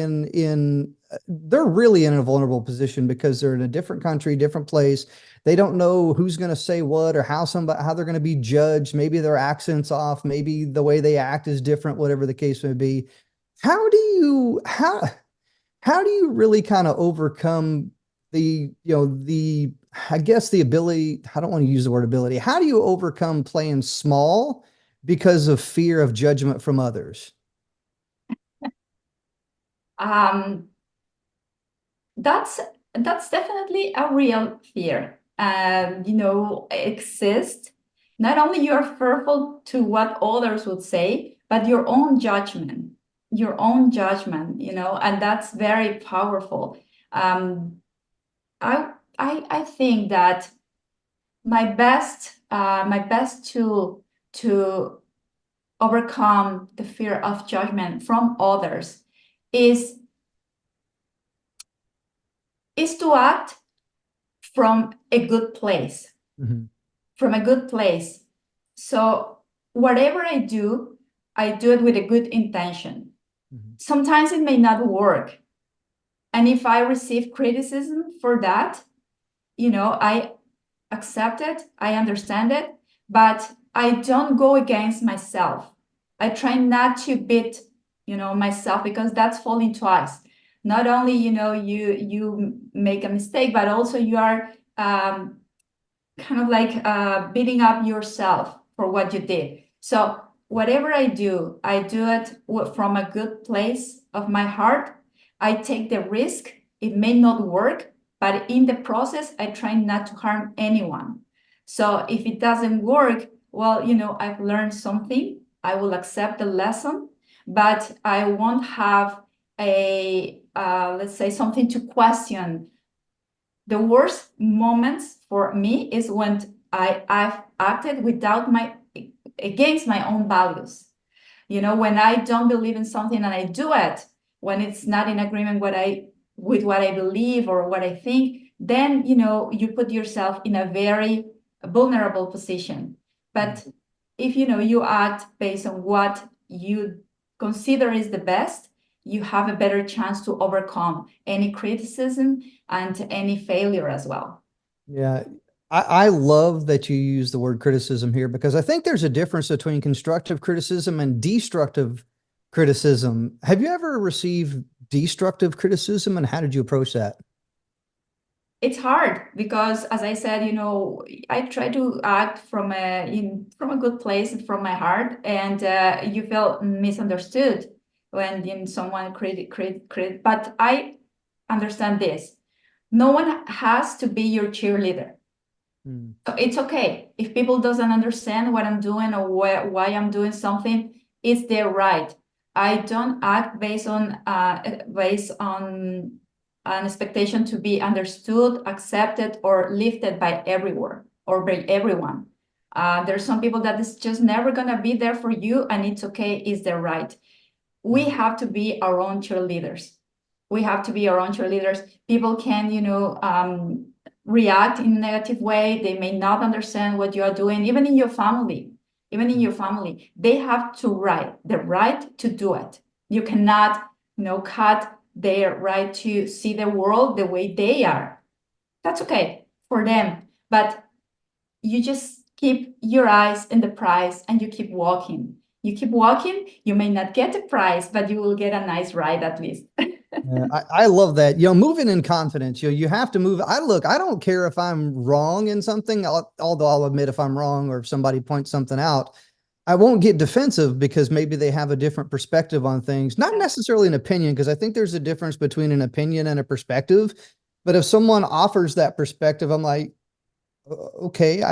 they're really in a vulnerable position because they're in a different country, different place. They don't know who's going to say what or how they're going to be judged. Maybe their accent's off. Maybe the way they act is different, whatever the case may be. How do you really kind of overcome I guess the ability, I don't want to use the word ability. How do you overcome playing small because of fear of judgment from others? That's definitely a real fear. Exists. Not only you're fearful to what others would say, but your own judgment, and that's very powerful. I think that my best tool to overcome the fear of judgment from others is to act from a good place. From a good place. So whatever I do it with a good intention. Sometimes it may not work. And if I receive criticism for that, I accept it, I understand it, but I don't go against myself. I try not to beat, myself, because that's falling twice. Not only, you make a mistake, but also you are kind of like beating up yourself for what you did. So whatever I do it from a good place of my heart. I take the risk. It may not work, but in the process, I try not to harm anyone. So if it doesn't work, well, I've learned something. I will accept the lesson, but I won't have let's say, something to question. The worst moments for me is when I've acted against my own values. When I don't believe in something and I do it, when it's not in agreement with what I believe or what I think, then, you put yourself in a very vulnerable position. But if, you act based on what you consider is the best, you have a better chance to overcome any criticism and any failure as well. Yeah. I love that you use the word criticism here, because I think there's a difference between constructive criticism and destructive criticism. Have you ever received destructive criticism, and how did you approach that? it's hard because, as I said, I try to act from a good place and from my heart, and you feel misunderstood when someone credit. But I understand this. No one has to be your cheerleader. Mm. So it's okay if people doesn't understand what I'm doing or why I'm doing something. It's their right. I don't act based on an expectation to be understood, accepted, or lifted by everyone or by everyone. There's some people that is just never gonna be there for you, and it's okay. It's their right. We have to be our own cheerleaders. We have to be our own cheerleaders. People can, react in a negative way. They may not understand what you are doing, even in your family. Even in your family, they have the right to do it. You cannot, cut their right to see the world the way they are. That's okay for them. But you just keep your eyes in the prize and you keep walking. You keep walking, you may not get the prize, but you will get a nice ride at least. Yeah, I love that. Moving in confidence. You have to move. I don't care if I'm wrong in something, although I'll admit if I'm wrong or if somebody points something out, I won't get defensive because maybe they have a different perspective on things. Not necessarily an opinion, because I think there's a difference between an opinion and a perspective. But if someone offers that perspective, I'm like, okay,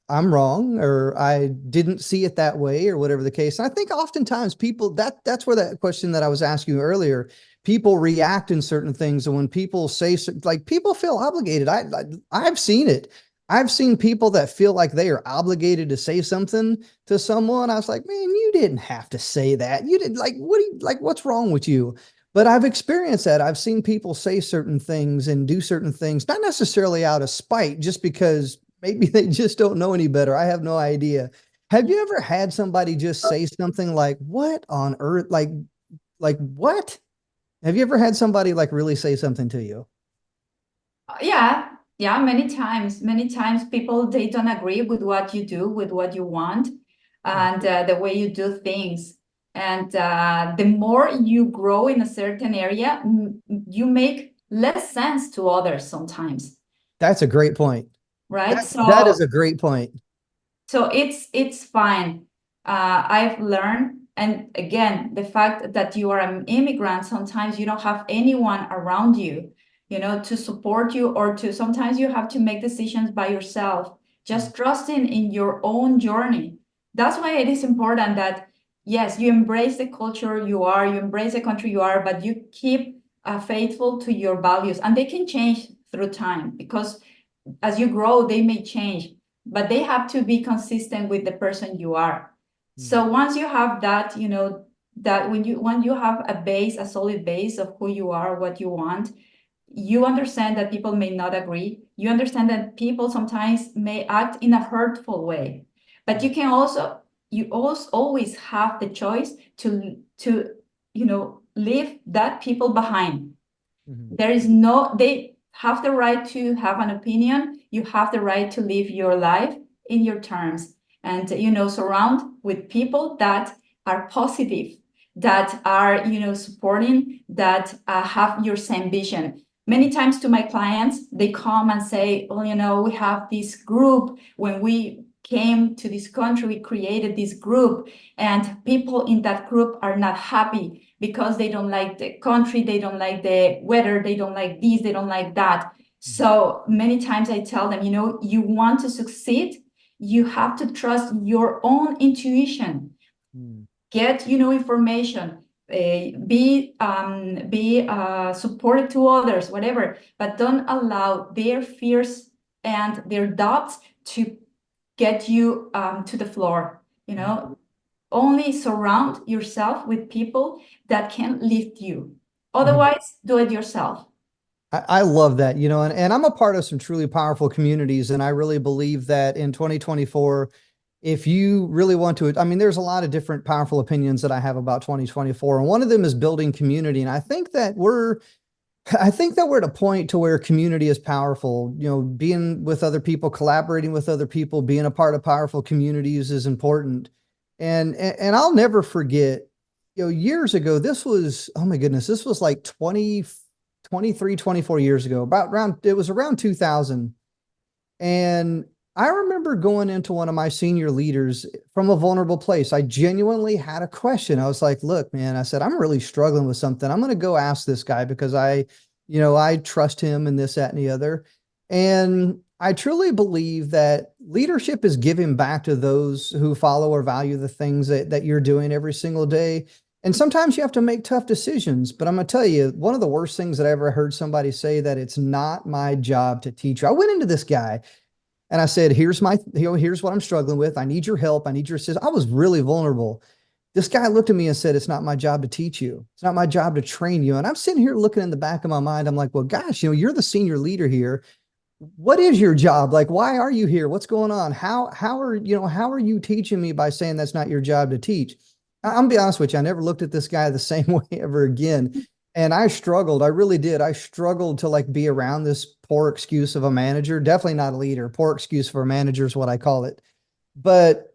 I'm wrong, or I didn't see it that way, or whatever the case. And I think oftentimes people that's where that question that I was asking you earlier, people react in certain things, and when people say, like, people feel obligated. I've seen it. I've seen people that feel like they are obligated to say something to someone. I was like, man, you didn't have to say that. You did, like, what's wrong with you? But I've experienced that. I've seen people say certain things and do certain things, not necessarily out of spite, just because maybe they just don't know any better. I have no idea. Have you ever had somebody just say something like, what on earth? Like what? Have you ever had somebody like really say something to you? Yeah, many times people, they don't agree with what you do, with what you want, and the way you do things. And the more you grow in a certain area, you make less sense to others sometimes, That's a great point. right? That is a great point. So it's fine. I've learned, and again, the fact that you are an immigrant, sometimes you don't have anyone around you, to support you, or to sometimes you have to make decisions by yourself, just trusting in your own journey. That's why it is important that, yes, you embrace the culture you are, you embrace the country you are, but you keep faithful to your values, and they can change through time because as you grow, they may change, but they have to be consistent with the person you are. So once you have that, that when you have a solid base of who you are, what you want, you understand that people may not agree. You understand that people sometimes may act in a hurtful way, but you also always have the choice to leave that people behind. Mhm. They have the right to have an opinion. You have the right to live your life in your terms, and surround with people that are positive, that are supporting, that have your same vision. Many times to my clients, they come and say, well, we have this group. When we came to this country, we created this group, and people in that group are not happy because they don't like the country, they don't like the weather, they don't like this, they don't like that. So many times I tell them, you want to succeed, you have to trust your own intuition. Mm. Get, information, be supportive to others, whatever, but don't allow their fears and their doubts to get you to the floor. Only surround yourself with people that can lift you. Otherwise, do it yourself. I love that, and I'm a part of some truly powerful communities. And I really believe that in 2024, if you really want to, I mean, there's a lot of different powerful opinions that I have about 2024. And one of them is building community. And I think that we're at a point to where community is powerful. Being with other people, collaborating with other people, being a part of powerful communities is important. And I'll never forget, years ago, this was, oh my goodness, this was like 23, 24 years ago, it was around 2000. And I remember going into one of my senior leaders from a vulnerable place. I genuinely had a question. I was like, look, man, I said, I'm really struggling with something. I'm going to go ask this guy because I trust him and this, that, and the other. And I truly believe that leadership is giving back to those who follow or value the things that you're doing every single day. And sometimes you have to make tough decisions, but I'm going to tell you, one of the worst things that I ever heard somebody say, that it's not my job to teach you. I went into this guy and I said, here's what I'm struggling with. I need your help. I need your assistance. I was really vulnerable. This guy looked at me and said, it's not my job to teach you. It's not my job to train you. And I'm sitting here looking in the back of my mind. I'm like, well, gosh, you're the senior leader here. What is your job? Like, why are you here? What's going on? How are you teaching me by saying that's not your job to teach? I'm gonna be honest with you. I never looked at this guy the same way ever again. And I struggled. I really did. I struggled to like be around this poor excuse of a manager. Definitely not a leader. Poor excuse for a manager is what I call it. But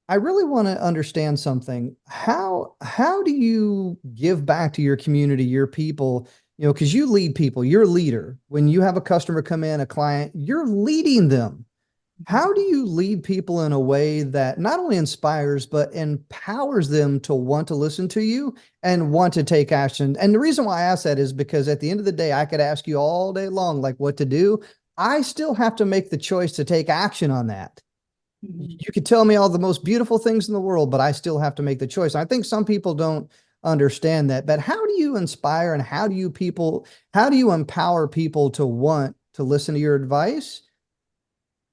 I really want to understand something. How do you give back to your community, your people? Because you lead people, you're a leader. When you have a customer come in, a client, you're leading them. How do you lead people in a way that not only inspires, but empowers them to want to listen to you and want to take action? And the reason why I ask that is because at the end of the day, I could ask you all day long, like what to do. I still have to make the choice to take action on that. You could tell me all the most beautiful things in the world, but I still have to make the choice. I think some people don't understand that, but how do you inspire and how do you empower people to want to listen to your advice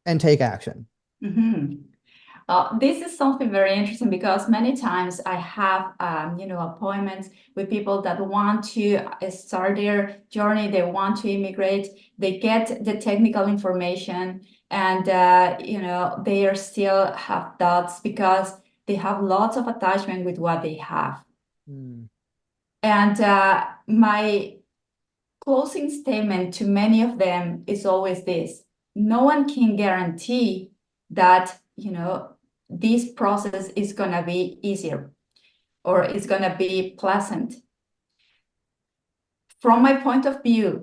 and take action? Mm-hmm. This is something very interesting because many times I have, appointments with people that want to start their journey. They want to immigrate. They get the technical information, and they are still have doubts because they have lots of attachment with what they have. Hmm. And my closing statement to many of them is always this: no one can guarantee that this process is going to be easier or it's going to be pleasant. From my point of view,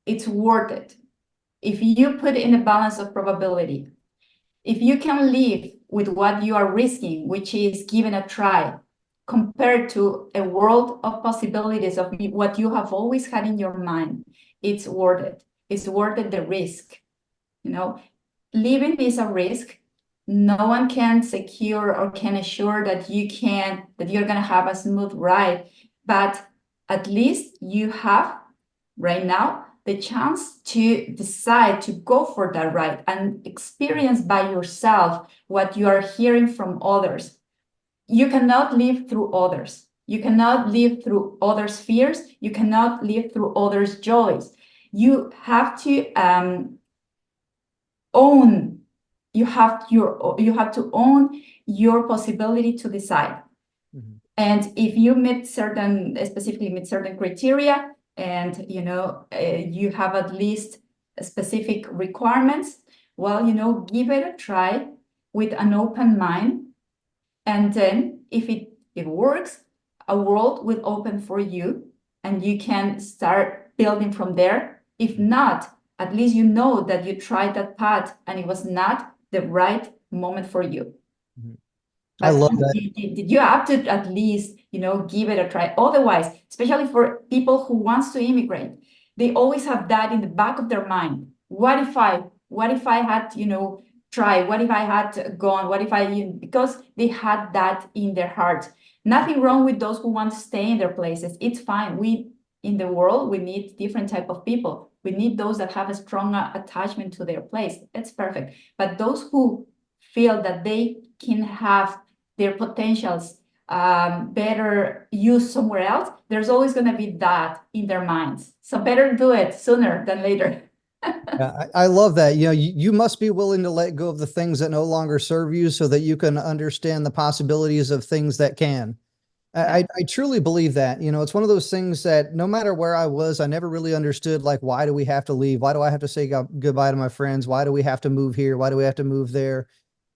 it's worth it. If you put in a balance of probability, if you can live with what you are risking, which is giving a try, compared to a world of possibilities of what you have always had in your mind, it's worth it. It's worth it, the risk. Living is a risk. No one can secure or can assure that you're going to have a smooth ride, but at least you have right now the chance to decide to go for that ride and experience by yourself what you are hearing from others. You cannot live through others. You cannot live through others' fears. You cannot live through others' joys. You have to own. You have to own your possibility to decide. Mm-hmm. And if you specifically meet certain criteria, and you have at least specific requirements, well, give it a try with an open mind. And then if it works, a world will open for you and you can start building from there. If not, at least you know that you tried that path and it was not the right moment for you. Mm-hmm. I love that. You have to at least, give it a try. Otherwise, especially for people who wants to immigrate, they always have that in the back of their mind. What if I had, try? What if I had gone? Because they had that in their heart. Nothing wrong with those who want to stay in their places. It's fine. In the world, we need different type of people. We need those that have a strong attachment to their place. It's perfect. But those who feel that they can have their potentials better used somewhere else, there's always going to be that in their minds. So better do it sooner than later. Yeah, I love that. You must be willing to let go of the things that no longer serve you so that you can understand the possibilities of things that can. I truly believe that. It's one of those things that no matter where I was, I never really understood, like, why do we have to leave? Why do I have to say goodbye to my friends? Why do we have to move here? Why do we have to move there?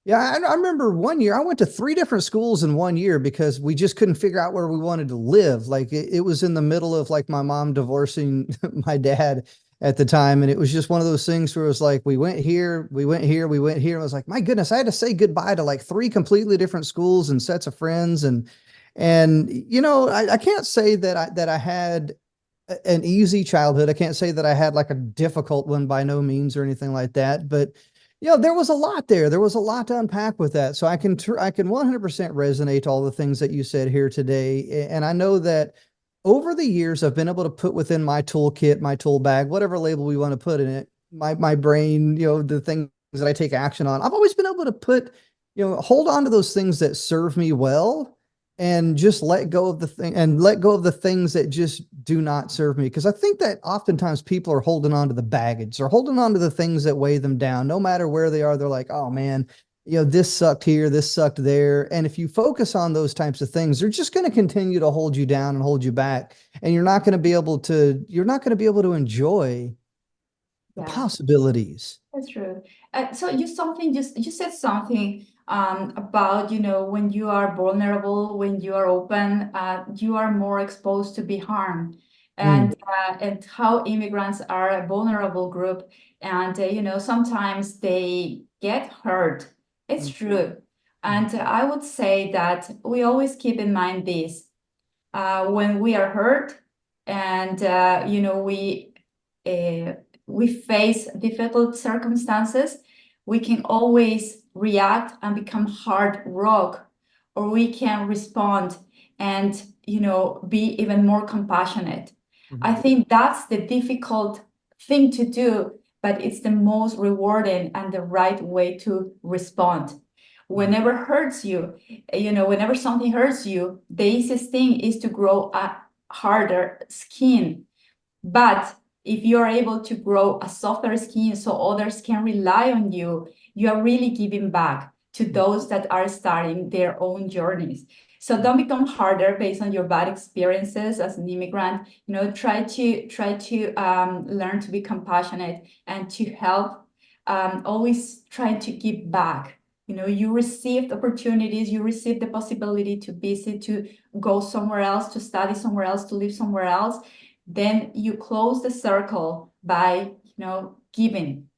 Yeah, I remember one year I went to three different schools in one year because we just couldn't figure out where we wanted to live. Like it was in the middle of like my mom divorcing my dad at the time. And it was just one of those things where it was like, we went here, we went here, we went here. And I was like, my goodness, I had to say goodbye to like three completely different schools and sets of friends. And, I can't say that I had an easy childhood. I can't say that I had like a difficult one by no means or anything like that, but there was a lot there. There was a lot to unpack with that. So I can 100% resonate all the things that you said here today. And I know that over the years I've been able to put within my toolkit, my tool bag, whatever label we want to put in it, my brain, the things that I take action on. I've always been able to hold on to those things that serve me well and just let go of the things that just do not serve me. Because I think that oftentimes people are holding on to the baggage. They're holding on to the things that weigh them down. No matter where they are, they're like, oh man, this sucked here, this sucked there. And if you focus on those types of things, they're just going to continue to hold you down and hold you back. And you're not going to be able to enjoy the Yeah. possibilities. That's true. So you said something about, when you are vulnerable, when you are open, you are more exposed to be harmed, Mm, and how immigrants are a vulnerable group, and sometimes they get hurt. It's mm, true, mm, and I would say that we always keep in mind this when we are hurt, and uh, we face difficult circumstances, we can always react and become hard rock, or we can respond and be even more compassionate. I mm, think that's the difficult thing to do, but it's the most rewarding and the right way to respond. mm, Whenever hurts you, whenever something hurts you, the easiest thing is to grow a harder skin. But if you're able to grow a softer skin so others can rely on you, you are really giving back to mm, those that are starting their own journeys. So mm, don't become harder based on your bad experiences as an immigrant. Try to learn to be compassionate and to help. Always try to give back. You received opportunities, you received the possibility to visit, to go somewhere else, to study somewhere else, to live somewhere else. Then you close the circle by giving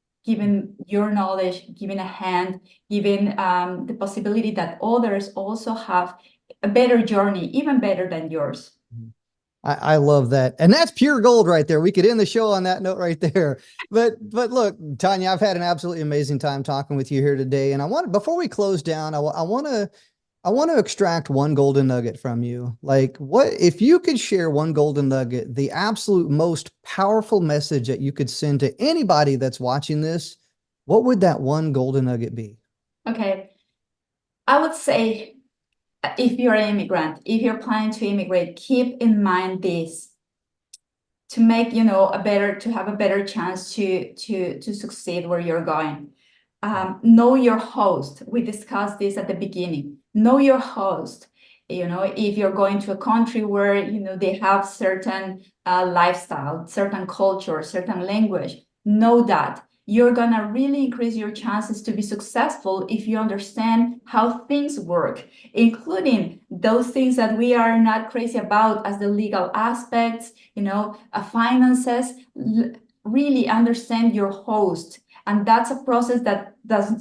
your knowledge, giving a hand, giving the possibility that others also have a better journey, even better than yours. mm. I love that. And that's pure gold right there. We could end the show on that note right there. But look, Tanya, I've had an absolutely amazing time talking with you here today. And before we close down, I want to extract one golden nugget from you. Like, what if you could share one golden nugget, the absolute most powerful message that you could send to anybody that's watching this, what would that one golden nugget be? Okay, I would say, if you're an immigrant, if you're planning to immigrate, keep in mind this: to make to have a better chance to succeed where you're going. Know your host. We discussed this at the beginning. Know your host. If you're going to a country where they have certain lifestyle, certain culture, certain language, know that you're gonna really increase your chances to be successful if you understand how things work, including those things that we are not crazy about, as the legal aspects, finances. Really understand your host, and that's a process that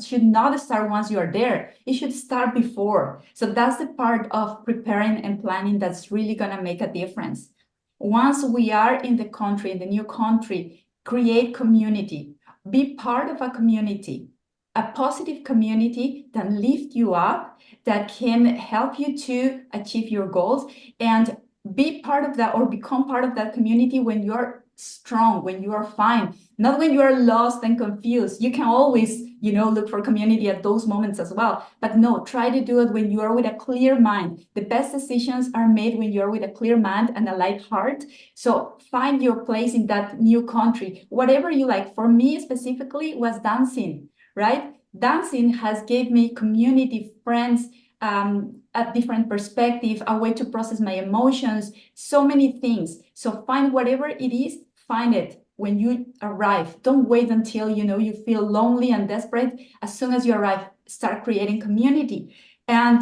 should not start once you are there. It should start before. So that's the part of preparing and planning that's really going to make a difference. Once we are in the country, in the new country, create community. Be part of a community, a positive community that lift you up, that can help you to achieve your goals, and be part of that, or become part of that community when you're strong, when you are fine, not when you are lost and confused. You can always look for community at those moments as well, but no, try to do it when you are with a clear mind. The best decisions are made when you're with a clear mind and a light heart. So find your place in that new country, whatever you like. For me specifically was dancing, right? Dancing has gave me community, friends, a different perspective, a way to process my emotions, so many things. So find whatever it is, find it when you arrive. Don't wait until you feel lonely and desperate. As soon as you arrive, start creating community. And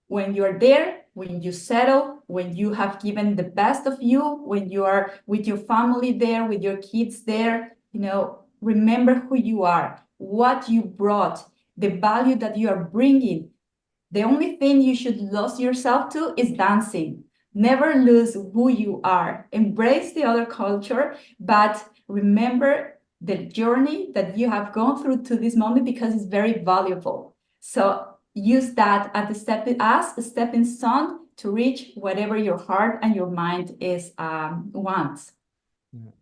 when you're there, when you settle, when you have given the best of you, when you are with your family there, with your kids there, remember who you are, what you brought, the value that you are bringing. The only thing you should lose yourself to is dancing. Never lose who you are. Embrace the other culture, but remember the journey that you have gone through to this moment, because it's very valuable. So use that as a stepping stone to reach whatever your heart and your mind wants.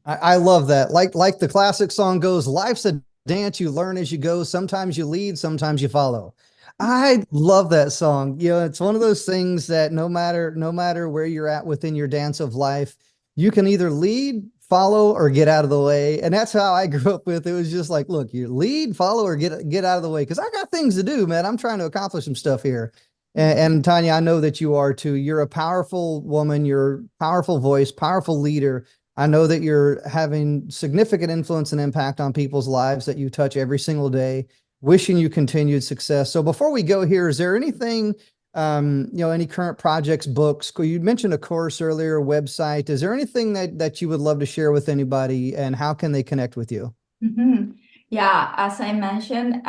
I love that. Like the classic song goes, life's a dance, you learn as you go. Sometimes you lead, sometimes you follow. I love that song. It's one of those things that no matter where you're at within your dance of life, you can either lead, follow, or get out of the way. And that's how I grew up with. It was just like, look, you lead, follow, or get out of the way. Cause I got things to do, man. I'm trying to accomplish some stuff here. And Tannia, I know that you are too. You're a powerful woman. You're a powerful voice, powerful leader. I know that you're having significant influence and impact on people's lives that you touch every single day. Wishing you continued success. So before we go here, is there anything, any current projects, books? You mentioned a course earlier, a website. Is there anything that you would love to share with anybody, and how can they connect with you? Mm-hmm. Yeah, as I mentioned,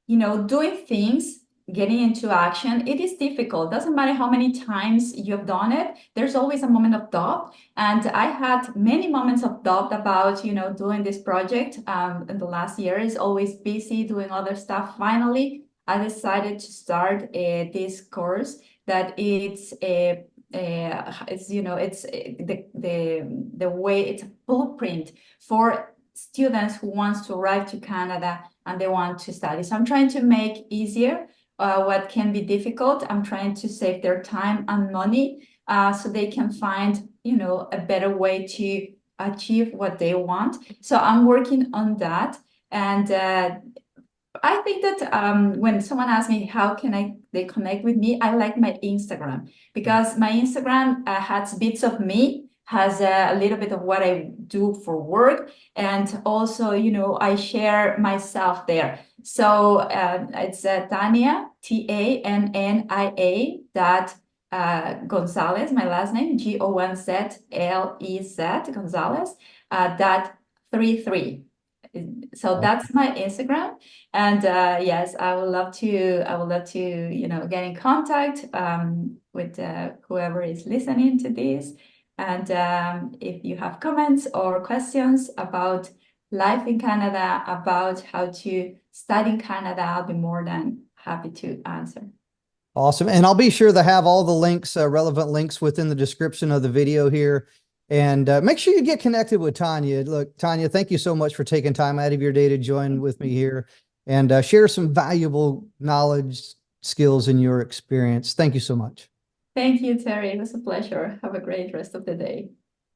doing things, getting into action, it is difficult. Doesn't matter how many times you've done it, there's always a moment of doubt. And I had many moments of doubt about, doing this project. In the last year is always busy doing other stuff. Finally, I decided to start this course that it's the way, it's a blueprint for students who wants to arrive to Canada and they want to study. So I'm trying to make easier what can be difficult. I'm trying to save their time and money so they can find, a better way to achieve what they want. So I'm working on that. And I think that when someone asks me how can they connect with me, I like my Instagram, because my Instagram has bits of me, has a little bit of what I do for work, and also I share myself there. So it's Tannia, Tannia Gonzalez, my last name, Gonzlez, Gonzalez, .33. So that's my Instagram. And yes, I would love to get in contact with whoever is listening to this. And if you have comments or questions about life in Canada, about how to study in Canada, I'll be more than happy to answer. Awesome. And I'll be sure to have all the links, relevant links within the description of the video here. And make sure you get connected with Tannia. Look, Tannia, thank you so much for taking time out of your day to join with me here and share some valuable knowledge, skills, and your experience. Thank you so much. Thank you, Terry. It was a pleasure. Have a great rest of the day.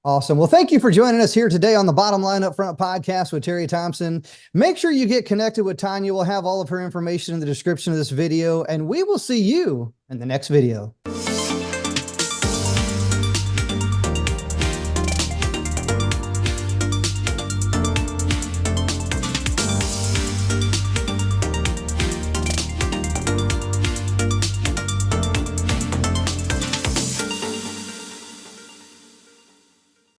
Awesome. Well, thank you for joining us here today on the Bottom Line Upfront podcast with Terry Thompson. Make sure you get connected with Tannia. We'll have all of her information in the description of this video, and we will see you in the next video.